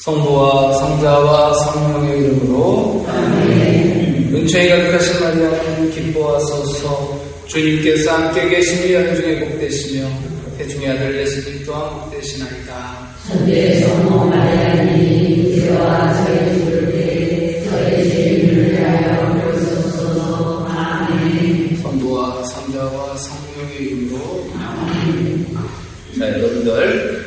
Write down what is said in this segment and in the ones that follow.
성부와 성자와 성령의 이름으로 아멘. 은총이 가득하신 마리아님 기뻐하소서. 주님께서 함께 계시니 여인 중에 복되시며 태중의 아들 예수님 또한 복되시나이다. 천주의 마리아님 이제와 저희 죽을 때 저희 죄인을 위하여 부르소서. 아멘. 성부와 성자와 성령의 이름으로 아멘. 자, 여러분들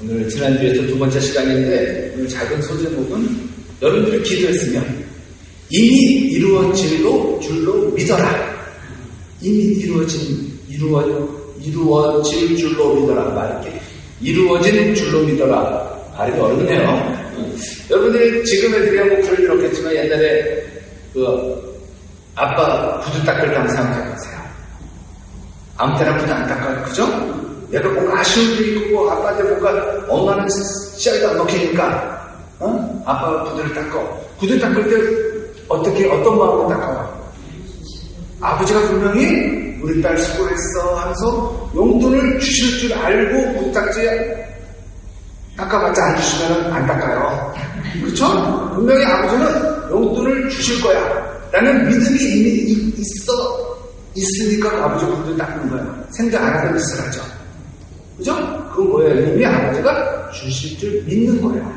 오늘 지난주에서 두 번째 시간인데 오늘 작은 소제목은 여러분들이 기도했으면 이미 이루어질 줄로 믿어라. 이미 이루어질 줄로 믿어라. 이렇게 이루어진 줄로 믿어라. 말이 어렵네요. 여러분들이 지금 애들이 뭐 그럴 일 없겠지만 옛날에 아빠 구두 닦을 때 한번 생각해보세요. 아무 때나 구두 안 닦아요. 그죠? 내가 뭔가 아쉬운 게 있고 아빠한테 뭔가 엄마는 씨알도 안 먹히니까 아빠가 구두를 닦어. 구두 닦을 때 어떤 마음으로 닦아요? 아버지가 분명히 우리 딸 수고했어 하면서 용돈을 주실 줄 알고 구두 닦지 닦아봤자 안 주시면 안 닦아요. 그쵸? 분명히 아버지는 용돈을 주실 거야 라는 믿음이 이미 있으니까 아버지 구두 닦는 거예요. 생각 안 하던 짓을 하죠. 그죠? 그건 뭐예요? 이미 아버지가 주실 줄 믿는 거예요.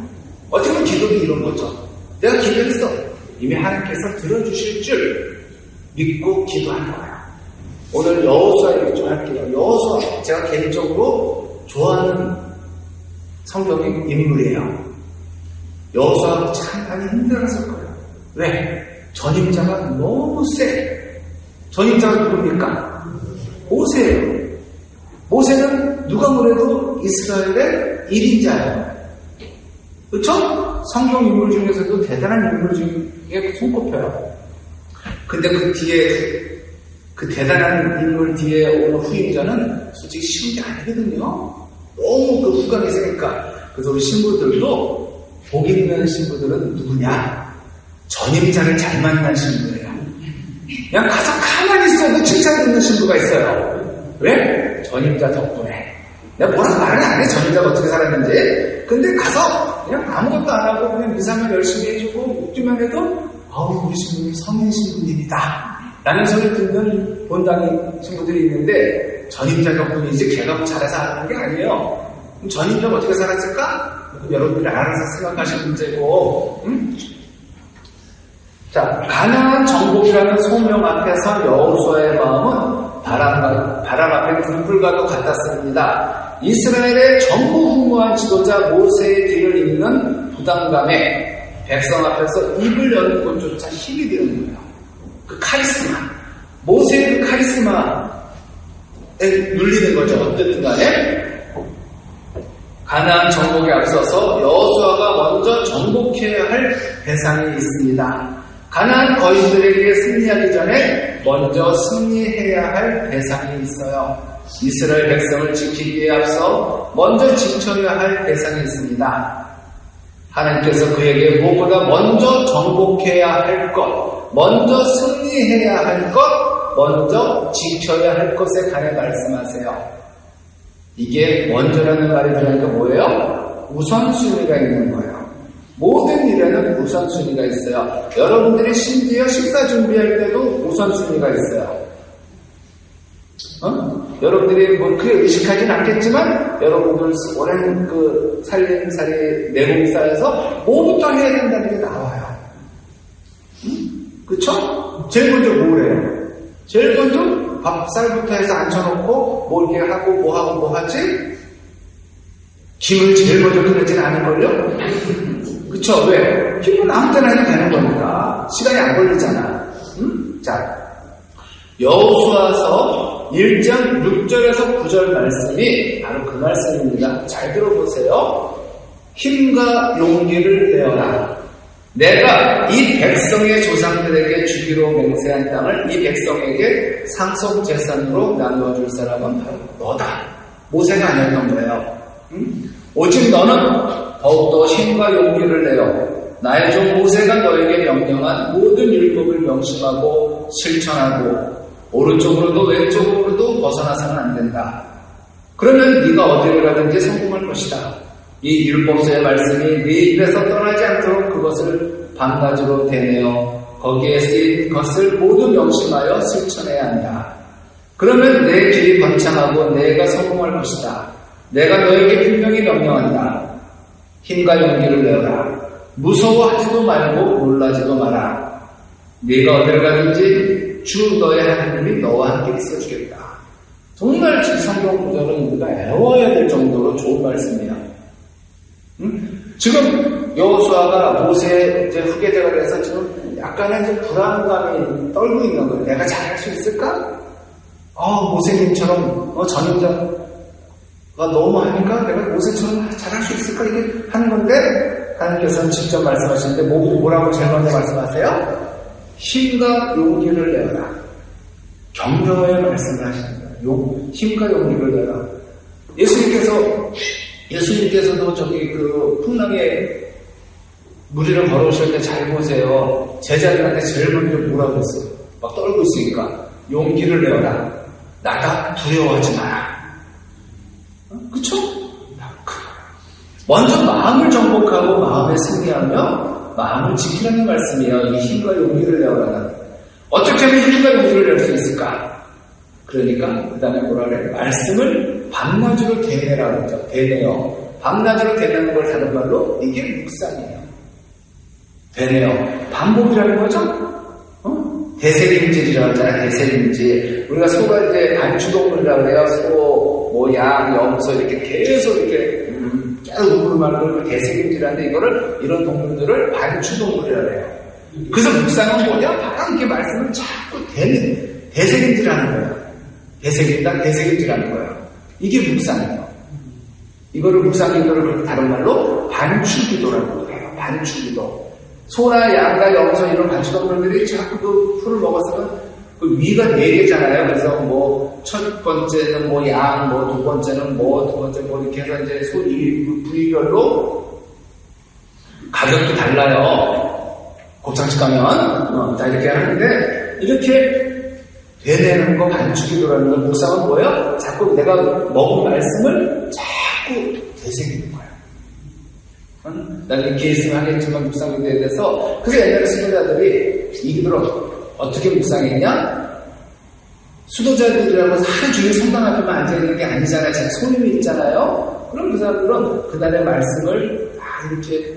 어떻게 보면 기도도 이런 거죠. 내가 기도했어. 이미 하나님께서 들어주실 줄 믿고 기도하는 거예요. 오늘 여호수아 얘기 좀 할게요. 여호수아, 제가 개인적으로 좋아하는 성경의 인물이에요. 여호수아 참 많이 힘들었을 거예요. 왜? 전임자가 너무 세. 전임자가 누굽니까? 모세예요. 모세는 누가 뭐래도 이스라엘의 1인자예요. 그렇죠? 성경 인물 중에서도 대단한 인물 중에 손꼽혀요. 근데 그 대단한 인물 뒤에 오는 후임자는 솔직히 쉬운 게 아니거든요. 너무 그 후광이 세니까. 그래서 우리 신부들도 복 있는 신부들은 누구냐? 전임자를 잘 만난 신부예요. 그냥 가서 가만히 있어도 칭찬 듣는 신부가 있어요. 왜? 전임자 덕분에. 내가 뭐라고 말은 안 해. 전임자가 어떻게 살았는지. 근데 가서 그냥 아무것도 안 하고 그냥 미사만 열심히 해주고 묵주만 해도 우리 신부님 성인 신부님이다 라는 소리 듣는 본당의 신부들이 있는데 전임자 덕분이지 걔가 뭐 잘해서 하는 게 아니에요. 그럼 전임자가 어떻게 살았을까? 여러분들이 알아서 생각하실 문제고. 자, 가나안 정복이라는 소명 앞에서 여호수아의 마음은 바람 앞에 불불과도 같았습니다. 이스라엘의 전무후무한 지도자 모세의 뒤를 잇는 부담감에 백성 앞에서 입을 여는 것조차 힘이 되는 거예요. 그 카리스마, 모세의 그 카리스마에 눌리는 거죠. 어쨌든 간에 가나안 정복에 앞서서 여호수아가 먼저 정복해야 할 대상이 있습니다. 가나안 거인들에게 승리하기 전에 먼저 승리해야 할 대상이 있어요. 이스라엘 백성을 지키기에 앞서 먼저 지켜야 할 대상이 있습니다. 하나님께서 그에게 무엇보다 먼저 정복해야 할 것, 먼저 승리해야 할 것, 먼저 지켜야 할 것에 관해 말씀하세요. 이게 먼저라는 말이 들어가니까 뭐예요? 우선순위가 있는 거예요. 모든 일에는 우선순위가 있어요. 여러분들이 심지어 식사 준비할 때도 우선순위가 있어요. 여러분들이 뭐 그게 의식하진 않겠지만 여러분들 오랜 그 살림살이 내공사에서 뭐부터 해야 된다는 게 나와요. 그쵸? 제일 먼저 뭘 해요? 제일 먼저 밥쌀부터 해서 앉혀놓고 뭐 이렇게 하고 뭐 하지? 김을 제일 먼저 끓이진 않을걸요? 그쵸? 왜? 김은 아무 때나 해도 되는 거니까 시간이 안 걸리잖아. 자, 여호수아서 1장 6절에서 9절 말씀이 바로 그 말씀입니다. 잘 들어보세요. 힘과 용기를 내어라. 내가 이 백성의 조상들에게 주기로 맹세한 땅을 이 백성에게 상속재산으로 나누어줄 사람은 바로 너다. 모세가 아니었던 거예요. 오직 너는 더욱더 힘과 용기를 내어 나의 종 모세가 너에게 명령한 모든 율법을 명심하고 실천하고 오른쪽으로도 왼쪽으로도 벗어나서는 안 된다. 그러면 네가 어디를 가든지 성공할 것이다. 이 율법서의 말씀이 네 입에서 떠나지 않도록 그것을 밤낮으로 대내어 거기에 쓰인 것을 모두 명심하여 실천해야 한다. 그러면 내 길이 번창하고 내가 성공할 것이다. 내가 너에게 분명히 명령한다. 힘과 용기를 내어라. 무서워하지도 말고 놀라지도 마라. 네가 어딜 가든지 주 너의 하나님이 너와 함께 있어주겠다. 정말 이 성경 구절은 우리가 애워야 될 정도로 좋은 말씀이야. 지금 여호수아가 모세의 이제 후계자가 돼서 지금 약간의 이제 불안감이 떨고 있는 거예요. 내가 잘할 수 있을까? 모세님처럼 전임자가 너무 하니까 내가 모세처럼 잘할 수 있을까? 이게 하는 건데 하나님께서는 직접 말씀하시는데 뭐라고 제일 먼저 말씀하세요? 힘과 용기를 내어라. 격려의 말씀을 하시는 거예요. 힘과 용기를 내어라. 예수님께서도 저기 그 풍랑에 무리를 걸어오실 때 잘 보세요. 제자들한테 제일 먼저 뭐라고 했어요? 막 떨고 있으니까 용기를 내어라. 나다 두려워하지 마라. 그쵸? 먼저 마음을 정복하고 마음에 승리하며 마음을 지키라는 말씀이에요. 이 힘과 용기를 내어라. 어떻게 하면 힘과 용기를 낼 수 있을까? 그러니까 그 다음에 뭐라 그래? 말씀을 밤낮으로 대내라고 하죠. 대내요. 밤낮으로 대내는 걸 다른 말로 이게 묵상이에요. 대내요. 반복이라는 거죠? 대세림질이라고 하잖아요. 대세림질. 우리가 소가 이제 반추동물이라고 해요. 소, 양, 염소 이렇게 계속 이렇게 계속 우물만 그러고 대세림질하는데 이런 동물들을 반추동물이라고 해요. 그래서 묵상은 뭐냐? 함께 말씀을 자꾸 대세림질하는 거예요. 대세림질하는 거예요. 이게 묵상이에요. 이거를 묵상기도를 다른 말로 반추기도라고 해요. 반추기도. 소나 양과 염소 이런 반추동물들이 자꾸 그 풀을 먹었으면 그 위가 4개잖아요. 그래서 첫 번째는 양, 두 번째는 두 번째 이렇게 해서 이제 소 부위별로 가격도 달라요. 곱창집 가면 다 이렇게 하는데 이렇게 되뇌는 거 반추기도라는 건 묵상은 뭐예요? 자꾸 내가 먹은 말씀을 자꾸 되새기는 거예요. 나중에 기회 있으면 하겠지만 묵상기도에 대해서 그래서 옛날에 수도자들이 이 기도를 어떻게 묵상했냐? 수도자들이라고 하루 종일 성당 앞에만 앉아있는 게 아니잖아요. 자기 손님이 있잖아요. 그럼 그 사람들은 그날의 말씀을 이렇게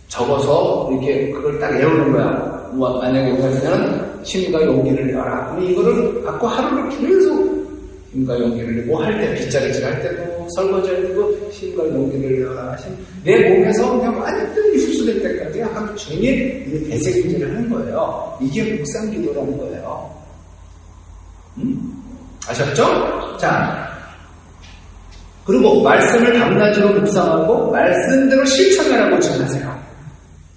적어서 이렇게 그걸 딱 외우는 거야. 만약에 우리는 힘과 용기를 내어라. 그럼 이거를 갖고 하루를 계속 힘과 용기를 내고 할 때, 빗자루질 할 때도, 설거지 할 때도 힘과 용기를 내어라. 내 몸에서 그냥 완전히 흡수될 때까지 하루 종일 대세기질을 하는 거예요. 이게 묵상기도라는 거예요. 아셨죠? 자, 그리고 말씀을 밤낮으로 묵상하고 말씀대로 실천하라고 지금 하세요.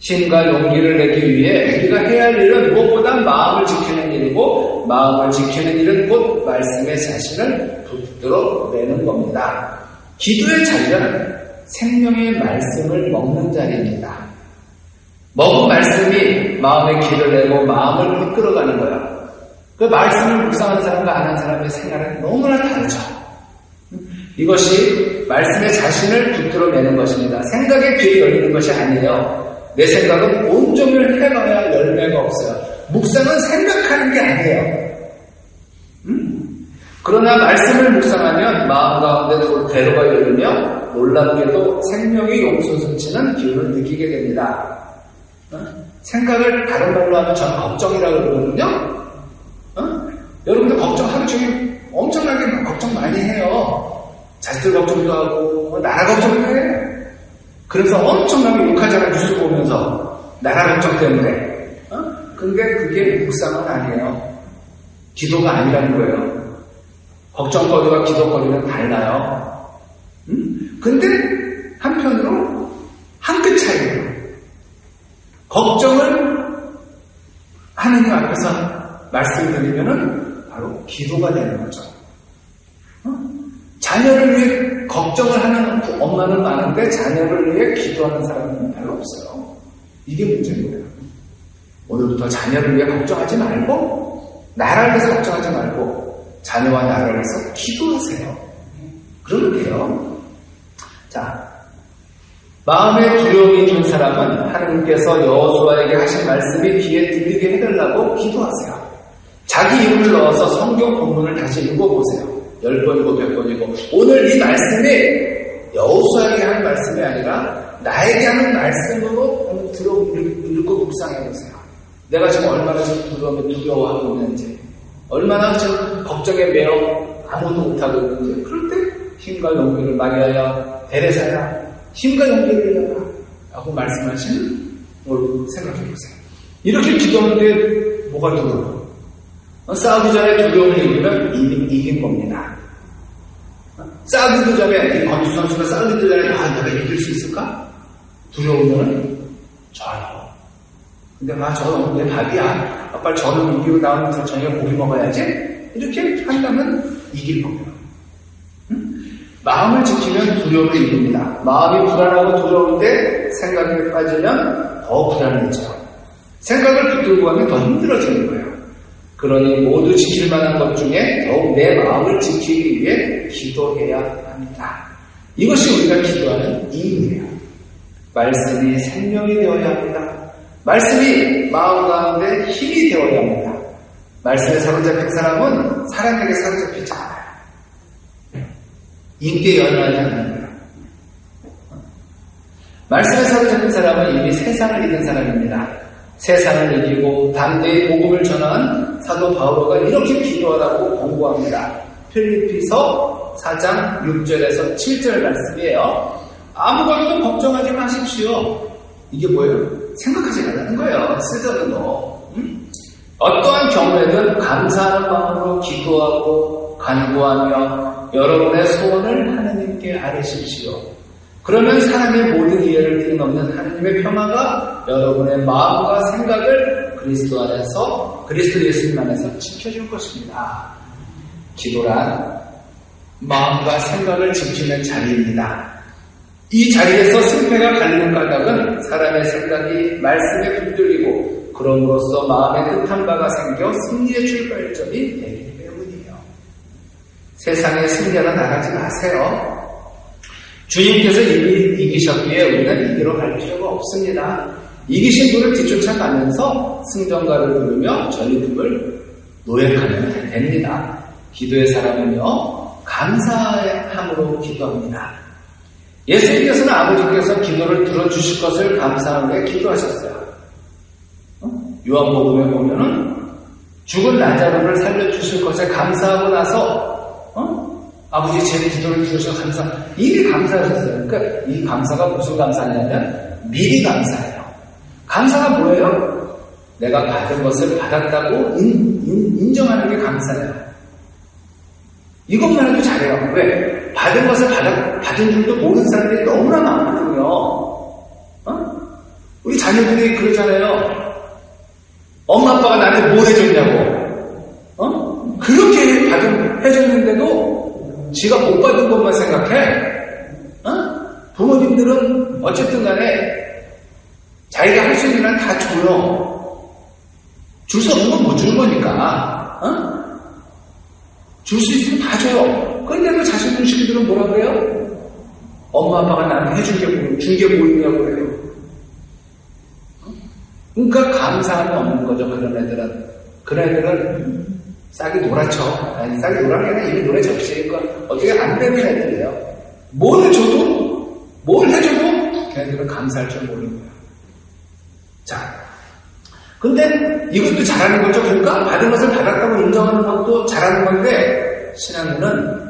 힘과 용기를 내기 위해 우리가 해야 할 일은 무엇보다 마음을 지키는 일이고 마음을 지키는 일은 곧 말씀의 자신을 붙들어 내는 겁니다. 기도의 자리는 생명의 말씀을 먹는 자리입니다. 먹은 말씀이 마음의 길을 내고 마음을 이끌어가는 거예요. 그 말씀을 묵상하는 사람과 안 하는 사람의 생활은 너무나 다르죠. 이것이 말씀의 자신을 붙들어 내는 것입니다. 생각의 길이 열리는 것이 아니에요. 내 생각은 온종일 해봐야 열매가 없어요. 묵상은 생각하는 게 아니에요. 그러나 말씀을 묵상하면 마음 가운데 대로가 열리며 놀랍게도 생명이 용솟음치는 기운을 느끼게 됩니다. 생각을 다른 말로 하면 저는 걱정이라고 그러거든요. 여러분들 걱정 하루 종일 엄청나게 걱정 많이 해요. 자식들 걱정도 하고 나라 걱정도 해. 그래서 엄청나게 욕하잖아. 뉴스 보면서 나라 걱정 때문에. 근데 그게 묵상은 아니에요. 기도가 아니라는 거예요. 걱정거리와 기도거리는 달라요. 근데 한편으로 한 끗 차이예요. 걱정을 하느님 앞에서 말씀드리면은 바로 기도가 되는 거죠. 자녀를 위해 걱정을 하는 엄마는 많은데 자녀를 위해 기도하는 사람은 별로 없어요. 이게 문제인 거예요. 오늘부터 자녀를 위해 걱정하지 말고 나라를 위해서 걱정하지 말고 자녀와 나라를 위해서 기도하세요. 그러면 돼요. 자, 마음에 두려움이 있는 사람은 하나님께서 여호수아에게 하신 말씀이 귀에 들리게 해달라고 기도하세요. 자기 입을 넣어서 성경 본문을 다시 읽어보세요. 10번이고 100번이고 오늘 이 말씀이 여호수아에게 하는 말씀이 아니라 나에게 하는 말씀으로 읽고 묵상해보세요. 내가 지금 얼마나 두려워하고 있는지, 얼마나 지금 걱정에 매여 아무도 못하고 있는지, 그럴 때 힘과 용기를 마리아야, 데레사야, 힘과 용기를 내라 라고 말씀하시는 걸 생각해보세요. 이렇게 기도하는데 뭐가 두려워? 싸우기 전에 두려움을 이기면 이긴 겁니다. 싸우기도 전에, 이 권투 선수가 싸우기도 전에 내가 이길 수 있을까? 두려우면 전혀. 근데 저는 내 밥이야. 빨리 저는 이기고 나오면서 저녁에 고기 먹어야지. 이렇게 한다면 이길 겁니다. 마음을 지키면 두려움을 이깁니다. 마음이 불안하고 두려울 때 생각에 빠지면 더 불안해져요. 생각을 붙들고 하면 더 힘들어지는 거예요. 그러니 모두 지킬 만한 것 중에 더욱 내 마음을 지키기 위해 기도해야 합니다. 이것이 우리가 기도하는 이유예요. 말씀이 생명이 되어야 합니다. 말씀이 마음 가운데 힘이 되어야 합니다. 말씀에 사로잡힌 사람은 사람에게 사로잡히지 않아요. 인기에 연연하지 않는 거예요. 말씀에 사로잡힌 사람은 이미 세상을 이긴 사람입니다. 세상을 이기고 담대히 복음을 전한 사도 바오로가 이렇게 기도하라고 권고합니다. 필리피서 4장 6절에서 7절 말씀이에요. 아무것도 걱정하지 마십시오. 이게 뭐예요? 생각하지 말라는 거예요. 쓰자는 거. 어떠한 경우에든 감사하는 마음으로 기도하고 간구하며 여러분의 소원을 하나님께 아뢰십시오. 그러면 사람의 모든 이해를 뛰어넘는 하나님의 평화가 여러분의 마음과 생각을 그리스도 예수님 안에서 지켜줄 것입니다. 기도란 마음과 생각을 지키는 자리입니다. 이 자리에서 승패가 갈리는 까닭은 사람의 생각이 말씀에 붙들리고 그럼으로써 마음에 뜻한 바가 생겨 승리의 출발점이 되기 때문이에요. 세상에 승리하러 나가지 마세요. 주님께서 이미 이기셨기에 우리는 이기러 갈 필요가 없습니다. 이기신 분을 뒤쫓아가면서 승전가를 부르며 전리품을 노획하면 됩니다. 기도의 사람은요, 감사함으로 기도합니다. 예수님께서는 아버지께서 기도를 들어주실 것을 감사하며 기도하셨어요. 요한복음에 보면은 죽은 나자로를 살려주실 것에 감사하고 나서 아버지 제 기도를 들으셔서 이미 감사하셨어요. 그러니까 이 감사가 무슨 감사냐면 미리 감사해요. 감사가 뭐예요? 내가 받은 것을 받았다고 인정하는 게 감사예요. 이것만 해도 잘해요. 왜? 받은 것을 받은 줄도 모르는 사람들이 너무나 많거든요. 우리 자녀들이 그러잖아요. 엄마 아빠가 나한테 뭐 해줬냐고. 그렇게 해줬는데도 지가 못 받은 것만 생각해. 부모님들은 어쨌든 간에 자기가 할 수 있는 한 다 줘요. 줄 수 없는 건 못 주는 거니까. 줄 수 있으면 다 줘요. 그런데 그 자식 눈치들은 뭐라 그래요? 엄마 아빠가 나한테 해준 게 뭐 있냐고 그래요. 그러니까 감사함이 없는 거죠. 그런 애들은 싹이 놀아쳐. 아니, 싹이 놀아는 게 아니라 이미 노래 적시니까 어떻게 안 되는 애들이에요. 뭘 해줘도 걔네들은 감사할 줄 모르는 거예요. 자, 근데 이것도 잘하는 거죠. 그러니까 받은 것을 받았다고 인정하는 것도 잘하는 건데 신앙은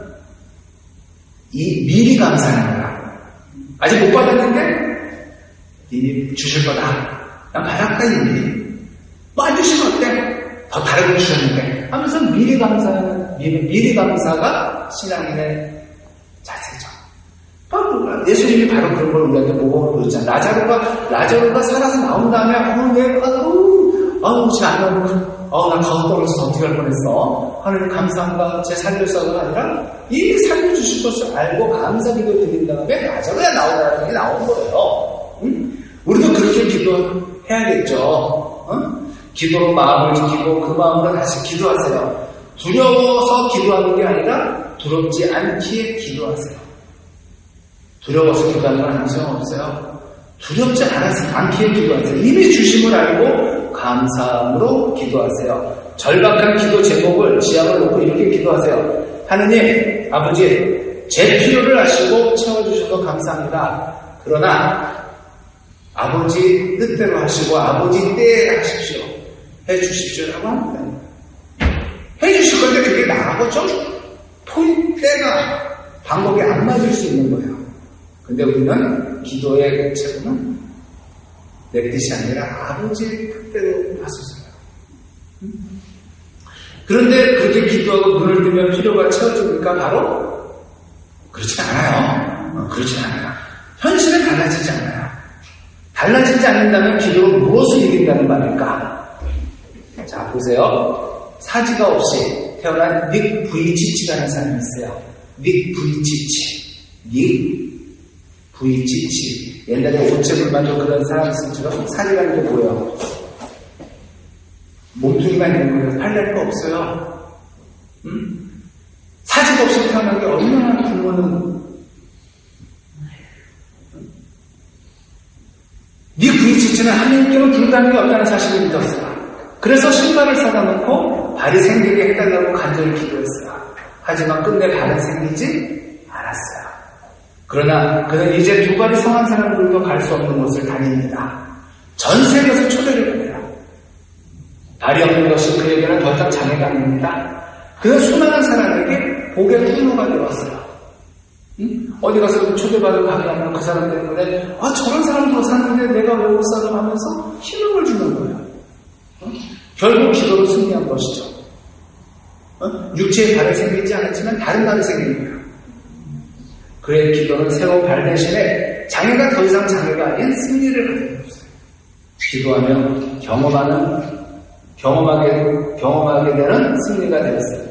미리 감사하는 거야. 아직 못 받았는데 이미 주실 거다. 난 받았다 이미. 안 주시면 어때? 더 다르게 주셨는데 하면서 미리 감사가 신앙인의 자세죠. 예수님이 바로 그런 걸 우리한테 모범을 보였잖아요. 라자로가 살아서 나온 다음에 지금 안 나오고 나 가서 떨어져서 어떻게 할 뻔했어. 하나님 감사합니다. 제 살려서가 아니라 이미 살려주실 것을 알고 감사기도 드린 다음에 라자로가 나오라는 게 나온 거예요. 우리도 그렇게 기도해야겠죠. 기도로 마음을 지키고 그 마음으로 다시 기도하세요. 두려워서 기도하는 게 아니라 두렵지 않기에 기도하세요. 두려워서 기도하는 건 아무 소용없어요. 두렵지 않기에 기도하세요. 이미 주심을 알고 감사함으로 기도하세요. 절박한 기도 제목을 지향을 놓고 이렇게 기도하세요. 하느님, 아버지, 제 필요를 아시고 채워주셔서 감사합니다. 그러나 아버지 뜻대로 하시고 아버지 때에 하십시오. 해주십시오라고 합니다. 해주실 건데 그게 나하고 좀 때가 방법이 안 맞을 수 있는 거예요. 근데 우리는 기도의 책임은 내 뜻이 아니라 아버지의 뜻대로 하소서. 그런데 그렇게 기도하고 눈을 뜨면 필요가 채워집니까? 바로 그렇진 않아요. 그렇진 않아요. 현실은 달라지지 않아요. 달라지지 않는다면 기도로 무엇을 이긴다는 말일까? 자, 보세요. 사지가 없이 태어난 닉 부이치치라는 사람이 있어요. 닉 부이치치. 닉 부이치치. 옛날에 오체불만족 그런 사람들처럼 사지라는 게 뭐예요? 몸뚱이가 있는 거예요. 팔레가 없어요. 사지가 없이 태어난 게 얼마나 부모는 네 부이치치는 하나님께는 불가능한 게 없다는 사실을 믿었어요. 그래서 신발을 사다 놓고 발이 생기게 해달라고 간절히 기도했어요. 하지만 끝내 발은 생기지 않았어요. 그러나 그는 이제 두 발이 성한 사람들도 갈 수 없는 곳을 다닙니다. 전 세계에서 초대를 받아요. 발이 없는 것이 그에게는 더 이상 장애가 아닙니다. 그는 수많은 사람에게 복의 통로가 되었어요. 어디 가서 초대받을 가게 하면 그 사람 때문에 저런 사람도 사는데 내가 왜 못 살아 하면서 희망을 주는 거예요. 결국 기도로 승리한 것이죠. 육체의 발이 생기지 않았지만 다른 발이 생긴 거예요. 그의 기도는 새로운 발 대신에 장애가 더 이상 장애가 아닌 승리를 가지고 있어요. 기도하면 경험하게 되는 승리가 되었어요.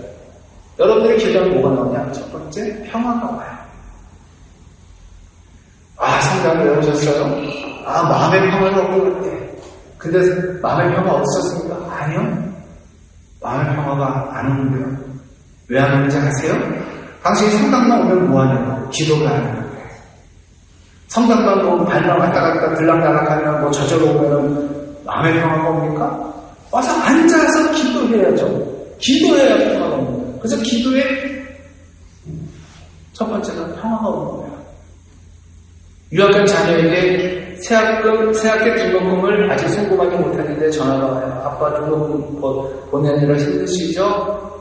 여러분들이 기도하면 뭐가 나오냐? 첫 번째, 평화가 와요. 성경을 외우셨어요? 마음의 평화가 없는 것 같아. 근데 마음의 평화 없었습니까? 아니요. 마음의 평화가 안 오는데요. 왜 안 오는지 아세요? 당신이 성당만 오면 뭐하냐고? 기도를 안 하는 거예요. 성당만 뭐 발만 왔다 갔다 들락날락하면 저절로 오면은 마음의 평화가 옵니까? 와서 앉아서 기도해야죠. 기도해야 평화가 오는 거예요. 그래서 기도의 첫 번째는 평화가 오는 거예요. 유학간 자녀에게 새학기 등록금을 아직 송금하지 못했는데 전화가 와요. 아빠 등록금 보내느라 힘드시죠?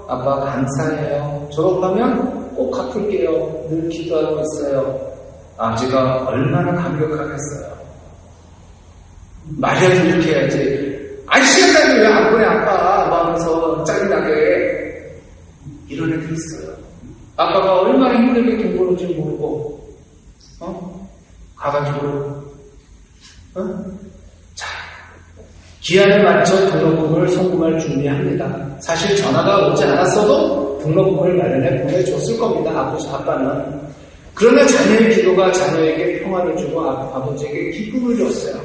아빠 감사해요. 졸업하면 꼭 갚을게요. 늘 기도하고 있어요. 아버지가 얼마나 감격하겠어요. 말이라도 이렇게 해야지. 시간당에 왜 안 보내 아빠? 하면서 짜증나게 이런 애들이 있어요. 아빠가 얼마나 힘들게 돈 버는지 모르고 가가지고 자, 기한에 맞춰 등록금을 송금할 준비합니다. 사실 전화가 오지 않았어도 등록금을 마련해 보내줬을 겁니다. 아빠는. 그러나 자녀의 기도가 자녀에게 평화를 주고 아버지에게 기쁨을 줬어요.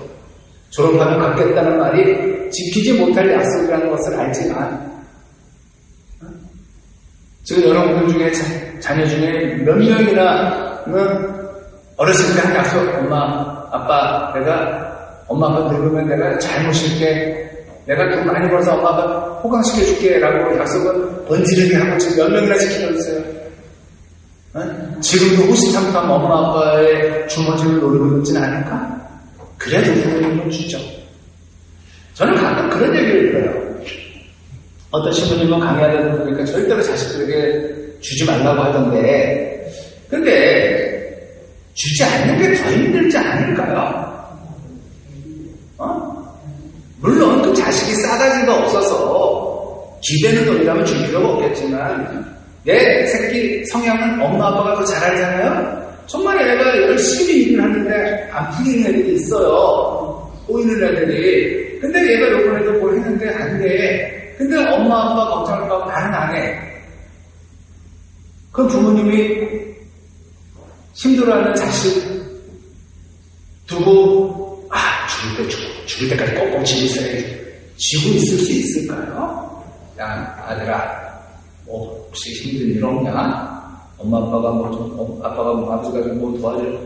졸업하면 갚겠다는 말이 지키지 못할 약속이라는 것을 알지만 지금 여러분들 중에 자녀 중에 몇 명이나 어렸을 때 한 약속, 엄마, 아빠, 엄마, 아빠 늙으면 내가 잘 모실게, 내가 돈 많이 벌어서 엄마, 아빠 호강시켜줄게, 라고 약속은 번지르게 하고 지금 몇 명이나 지키고 있어요. 지금도 호시탐탐 엄마, 아빠의 주머니를 노리고 있지는 않을까? 그래도 부모님은 주죠. 저는 가끔 그런 얘기를 들어요. 어떤 신부님은 강의하다 보니까 절대로 자식들에게 주지 말라고 하던데, 근데, 주지 않는 게 더 힘들지 않을까요? 물론 그 자식이 싸가지가 없어서 기대는 돈이라면 줄 필요가 없겠지만 내 새끼 성향은 엄마 아빠가 더 잘 알잖아요? 정말 애가 열심히 일을 하는데 안 풀리는 애들이 있어요. 꼬이는 애들이. 근데 얘가 요번에도 뭘 했는데 안 돼. 근데 엄마 아빠 걱정할까 봐 나는 안 해. 그럼 부모님이 힘들어하는 자식 두고 죽을 때까지 꼭꼭 쥐고 있어야지. 쥐고 있을 수 있을까요? 야 아들아 혹시 힘든 일 없냐? 엄마 아빠가 아버지가 좀 뭐 도와줄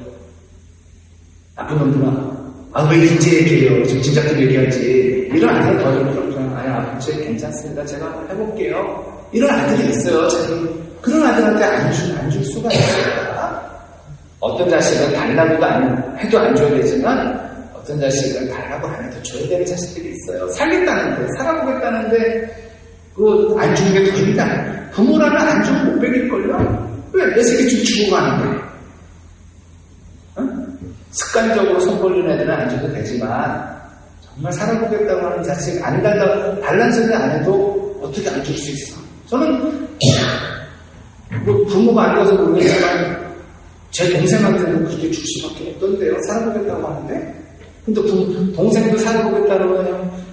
나쁜 놈들아. 왜 이제 얘기해요? 지금 진작도 얘기하지. 이런 아들 더 좀, 아니, 아버지 괜찮습니다. 제가 해볼게요. 이런 아들이 있어요. 그런 아들한테 안 줄 수가 있어요. 어떤 자식은 달라고도 해도 안 줘야 되지만, 어떤 자식은 달라고 안 해도 줘야 되는 자식들이 있어요. 살겠다는데, 살아보겠다는데, 안 주는 게 더 힘들다. 부모라면 안 주면 못 베길걸요? 왜? 내 새끼 좀 주고 가는데. 습관적으로 손 벌리는 애들은 안 줘도 되지만, 정말 살아보겠다고 하는 자식, 안 달란 소리 안 해도 어떻게 안 줄 수 있어? 저는, 부모가 아니어서 모르겠지만, 제 동생한테는 그렇게 줄 수밖에 없던데요. 살아보겠다고 하는데. 근데 동생도 살아보겠다고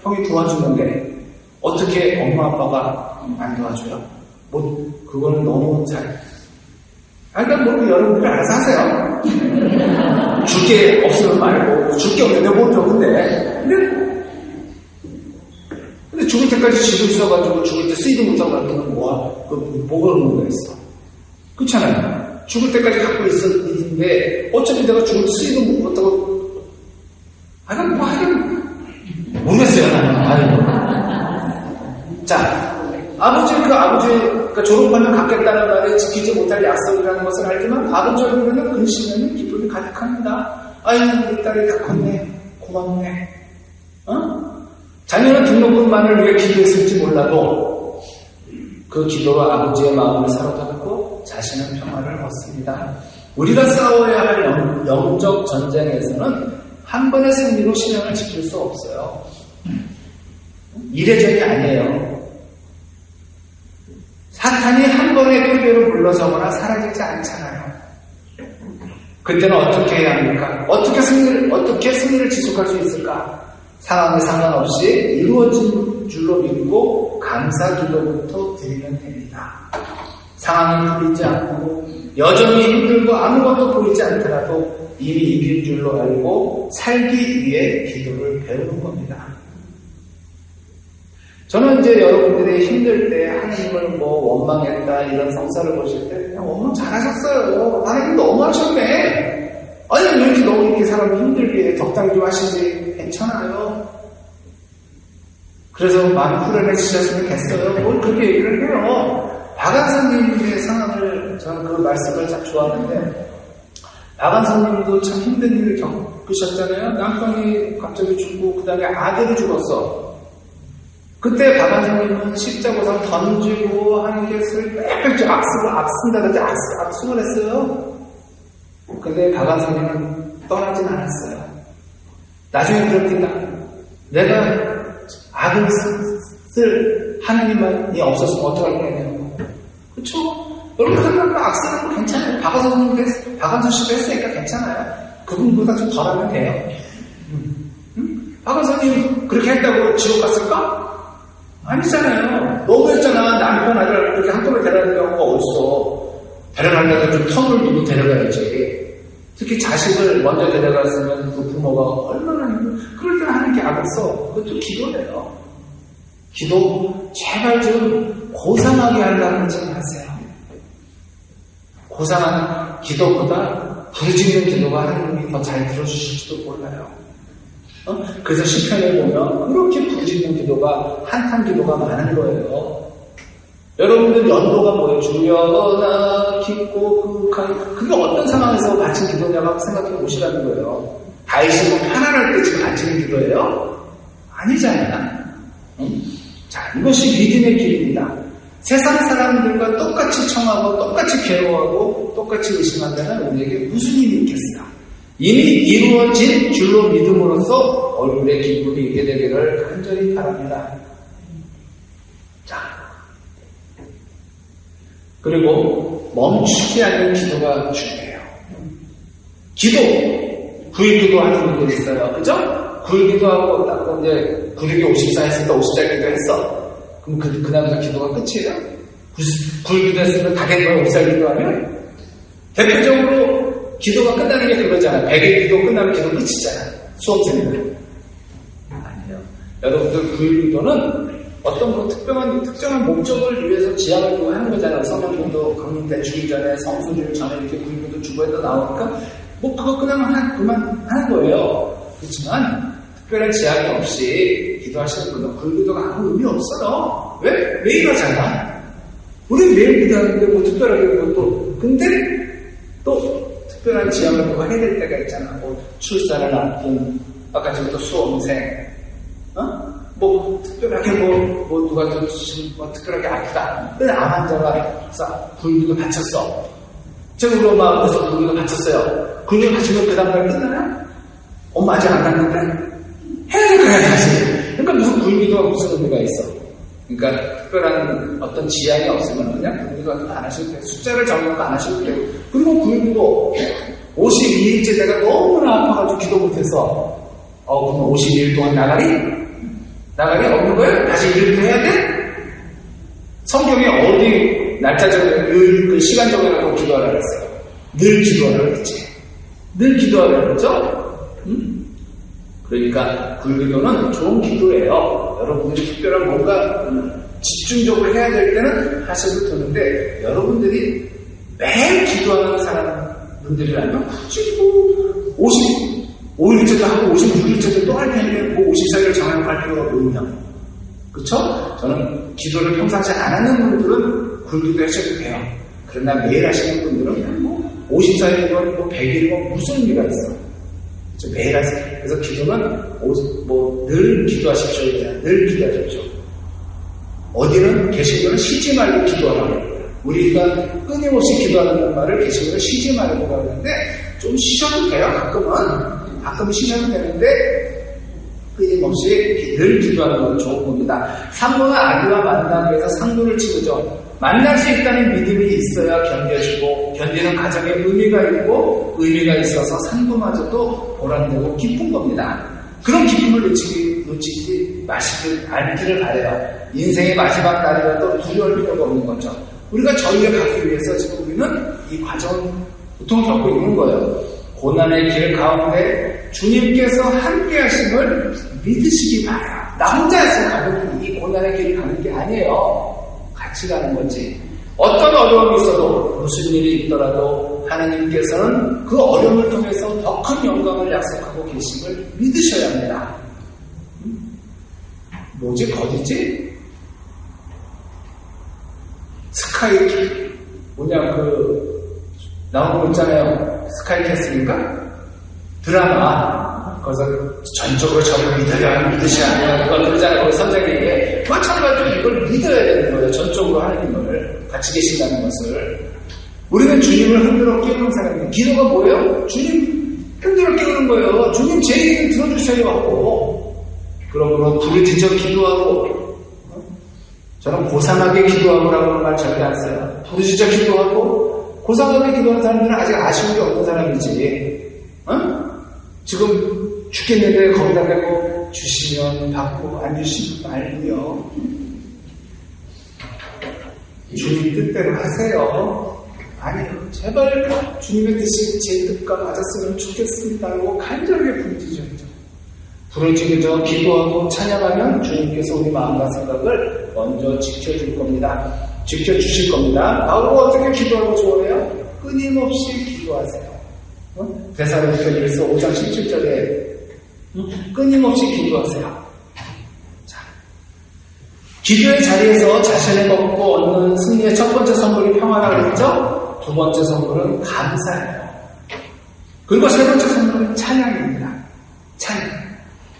형이 도와주는데, 어떻게 엄마 아빠가 안 도와줘요? 그거는 너무 그러니까 여러분들이 알아서 하세요. 줄 게 없으면 말고, 줄 게 없는데 못 줘, 근데 죽을 때까지 쥐고 있어가지고, 죽을 때 쓰이도 못하고, 뭐가 의미가 있어? 그렇잖아요. 죽을 때까지 갖고 있는데, 어차피 내가 죽을 때 쓰이도 못하고, 모르겠어요, 나는. 자, 그러니까 졸업하면 갖겠다는 말에 지키지 못할 약속이라는 것을 알지만, 아버지 얼굴에는 근심에는 기쁨이 가득합니다. 우리 딸이 다 컸네. 고맙네. 자녀는 등록금만을 위해 기도했을지 몰라도, 그 기도로 아버지의 마음을 사로잡고 자신은 평화를 얻습니다. 우리가 싸워야 할 영적 전쟁에서는 한 번의 승리로 신앙을 지킬 수 없어요. 이례적이 아니에요. 사탄이 한 번의 패배로 물러서거나 사라지지 않잖아요. 그때는 어떻게 해야 합니까? 어떻게 승리를 지속할 수 있을까? 상황에 상관없이 이루어진 줄로 믿고 감사 기도부터 드리면 됩니다. 상황이 풀리지 않고 여전히 힘들고 아무것도 보이지 않더라도 이미 이길 줄로 알고 살기 위해 기도를 배우는 겁니다. 저는 이제 여러분들이 힘들 때 하나님을 원망했다 이런 성사를 보실 때 그냥 원망 잘하셨어요. 하나님 너무 하셨네. 왜 이렇게 너무 이렇게 사람이 힘들게 적당히 좀 하시지. 괜찮아요. 그래서 마음 풀어내주셨으면 됐어요. 뭘 그렇게 얘기를 해요. 박한선님의 상황을 저는 그 말씀을 참 좋아하는데 박한선님도 참 힘든 일을 겪으셨잖아요. 남편이 갑자기 죽고 그 다음에 아들이 죽었어. 그때 박한선님은 십자고상 던지고 하는 게 빽빽 악쓴다든지 악승을 했어요. 근데 박한선님은 떠나진 않았어요. 나중에 그럽니다. 내가 악을 쓸 하나님만이 없었으면 어떡할 거냐고. 그쵸? 여러분, 악쓰는 거 괜찮아요. 박한선 씨도 했으니까 괜찮아요. 그분보다 좀 덜하면 돼요. 박한선님 그렇게 했다고 지옥 갔을까? 아니잖아요. 너무했잖아. 남편 아들 그렇게 한꺼번에 데려가는 경우가 어딨어. 데려가려면 좀 텀을 두고 데려가야지. 특히 자식을 먼저 데려갔으면 그 부모가 얼마나 그럴 때는 하는 게 악을 써. 그것도 기도래요. 기도 제발 좀 고상하게 하려는 좀 하세요. 고상한 기도보다 부르짖는 기도가 하나님이 더 잘 들어주실지도 몰라요. 그래서 시편에 보면 그렇게 부르짖는 기도가 한탄 기도가 많은 거예요. 여러분들 연도가 뭐예요? 주여나 깊고 그게 어떤 상황에서 바친 기도냐고 생각해 보시라는 거예요. 다윗이 뭐 편안할 때 지금 바치는 기도예요? 아니잖아요. 자, 이것이 믿음의 길입니다. 세상 사람들과 똑같이 청하고 똑같이 괴로워하고 똑같이 의심한다면 우리에게 무슨 힘이 있겠어요? 이미 이루어진 줄로 믿음으로써 얼굴에 기쁨이 있게 되기를 간절히 바랍니다. 자, 그리고 멈추지 않는 기도가 중요해요. 기도, 구일기도 하는 분들이 있어요. 그죠? 구일기도하고 딱 이제 구일기 54 했으니까 50잘 기도했어. 그럼 그다음부터 기도가 끝이에요. 구일기도 했으면 다 된 거예요. 50살 기도하면. 대표적으로 기도가 끝나는 게 그거잖아요. 100일 기도 끝나면 기도 끝이잖아요. 수험생들은. 아니에요. 여러분들 구일기도는 어떤 특정한 목적을 위해서 지향을 하는 거잖아요. 성령님도 강림때 주기 전에 성수주일 전에 이렇게 구일기도 주고해도 나오니까 뭐 그거 그만 하는 거예요. 그렇지만 특별한 제약이 없이 기도하시는 분은 불기도가 아무 의미 없어요. 왜? 매일 하잖아. 우리 매일 기도하는데 뭐 특별하게 또 근데 또 특별한 제약을 누가 해야 될 때가 있잖아. 뭐 출산을 앞둔 아까 전부터 수험생, 뭐 특별하게 뭐 누가 또 뭐 특별하게 아프다. 근데 암 환자가 불기도 바쳤어. 제가 우리 엄마 앞에서 불기도 바쳤어요. 불기도 바치면 그 다음날 끝나요? 엄마 아직 안 갔는데 해야 될 거야 사실. 그러니까 무슨 불기도가 무슨 의미가 있어? 그러니까 특별한 어떤 지향이 없으면 그냥 불기도 안 하셔도 돼요. 숫자를 정해서 안 하셔도 돼요. 그리고 불기도 52일째 내가 너무나 아파가지고 기도 못해서 그럼 52일 동안 나가리 없는 거예요? 다시 일도 해야 돼? 성경에 어디 날짜 정해 그 시간 정해놓고 기도하라 그랬어요. 늘 기도하라 그랬지. 늘 하라 그랬죠? 그러니까 불기도는 좋은 기도예요. 여러분들이 특별한 뭔가 집중적으로 해야 될 때는 하셔도 되는데 여러분들이 매일 기도하는 사람분들이라면 굳이 55일째도 하고 56일째도 또 할 텐데 뭐 54일을 정하고 할 필요가 뭐냐. 그쵸? 저는 기도를 평상시에 안 하는 분들은 불기도 하셔도 돼요. 그러나 매일 하시는 분들은 뭐 54일이건 뭐 100일이건 무슨 의미가 있어. 매일 하세요. 그래서 기도는 늘 기도하십시오. 늘 기도하십시오. 어디는 개신교는 쉬지 말고 기도하라고 합니다. 우리가 끊임없이 기도하는 말을 개신교는 쉬지 말고 하는데 좀 쉬셔도 돼요. 가끔은 쉬셔도 되는데 끊임없이 늘 기도하는 건 좋은 겁니다. 산모는 아기와 만나기 위해서 상도를 치우죠. 만날 수 있다는 믿음이 있어야 견뎌지고 견디는 가정에 의미가 있고 의미가 있어서 산모마저도 보람되고 기쁜 겁니다. 그런 기쁨을 놓치지 마시길 않기를 바라요. 인생의 마지막 날이라도 두려울 필요가 없는 거죠. 우리가 저희를 갖기 위해서 지금 우리는 이 과정을 보통 겪고 있는 거예요. 고난의 길 가운데 주님께서 함께 하심을 믿으시기 바라요. 나 혼자서 가는 이 고난의 길을 가는 게 아니에요. 같이 가는 거지. 어떤 어려움이 있어도 무슨 일이 있더라도 하나님께서는 그 어려움을 통해서 더 큰 영광을 약속하고 계심을 믿으셔야 합니다. 뭐지? 거기지? 스카이 나온 거 있잖아요. 스카이캐슬인가? 드라마. 거기서 전적으로 저를 믿으셔야 하냐. 누가 그러잖아요. 거기 선생님에게. 마찬가지로 이걸 믿어야 되는 거예요. 전적으로 하나님을. 같이 계신다는 것을. 우리는 주님을 흔들어 깨우는 사람이에요. 기도가 뭐예요? 주님 흔들어 깨우는 거예요. 주님 제 얘기를 들어주셔야 하고. 그러므로 부르짖어 기도하고. 저는 고상하게 기도하고라는 말 절대 안 써요. 부르짖어 기도하고 고상하게 기도하는 사람들은 아직 아쉬운 게 없는 사람이지. 지금 죽겠는데 거기다 대고 주시면 받고 안 주시면 말고요. 주님 뜻대로 하세요. 아니요. 제발 주님의 뜻이 제 뜻과 맞았으면 좋겠습니다 하고 간절하게 부르짖어야죠. 부르짖어 기도하고 찬양하면 주님께서 우리 마음과 생각을 먼저 지켜줄 겁니다. 지켜주실 겁니다. 바로 어떻게 기도하고 좋아해요? 끊임없이 기도하세요. 데살로니가전서 5장 17절에 끊임없이 기도하세요. 자, 기도의 자리에서 자신을 걷고 얻는 승리의 첫 번째 선물이 평화라고 했죠? 두 번째 선물은 감사예요. 그리고 세 번째 선물은 찬양입니다. 찬양.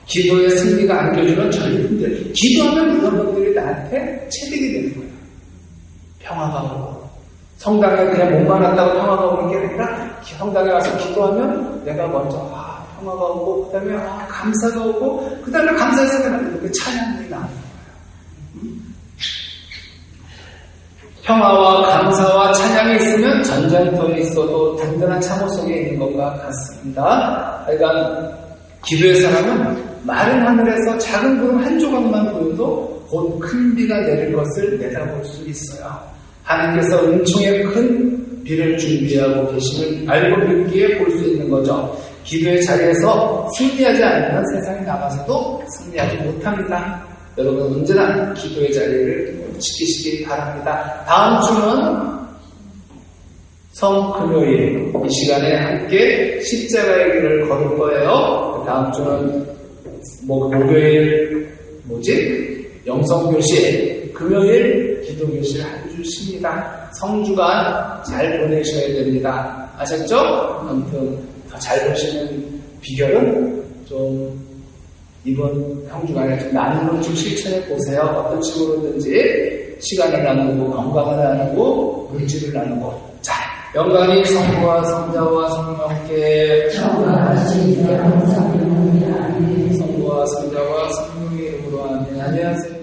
기도의 승리가 안겨주는 저희분들. 기도하면 이런 분들이 나한테 체득이 되는 거예요. 평화가 오고. 성당에 그냥 몸만 한다고 평화가 오는 게 아니라 성당에 와서 기도하면 내가 먼저 평화가 오고 그 다음에 감사가 오고 그 다음에 감사의 생각을 이렇게 찬양이 나오는 거예요. 평화와 감사와 찬양이 있으면 전쟁터에 있어도 든든한 참호 속에 있는 것과 같습니다. 그러니까 기도의 사람은 마른 하늘에서 작은 구름 한 조각만 보여도 곧 큰 비가 내릴 것을 내다볼 수 있어요. 하나님께서 은총의 큰 비를 준비하고 계심을 알고 믿기에 볼 수 있는 거죠. 기도의 자리에서 승리하지 않으면 세상에 나가서도 승리하지 못합니다. 여러분 언제나 기도의 자리를 지키시기 바랍니다. 다음 주는 성금요일 이 시간에 함께 십자가의 길을 걸을 거예요. 다음 주는 목요일 영성교실, 금요일 기도교실 한 주 쉽니다. 성주간 잘 보내셔야 됩니다. 아셨죠? 아무튼 더 잘 보시는 비결은 좀 이번 성주간에 좀 나눔을 좀 실천해 보세요. 어떤 식으로든지 시간을 나누고 건강을 나누고 물질을 나누고. 자, 영광이 성부와 성자와 성령께 성부와 성자와 성령의 이름으로 아멘. 안녕하세요.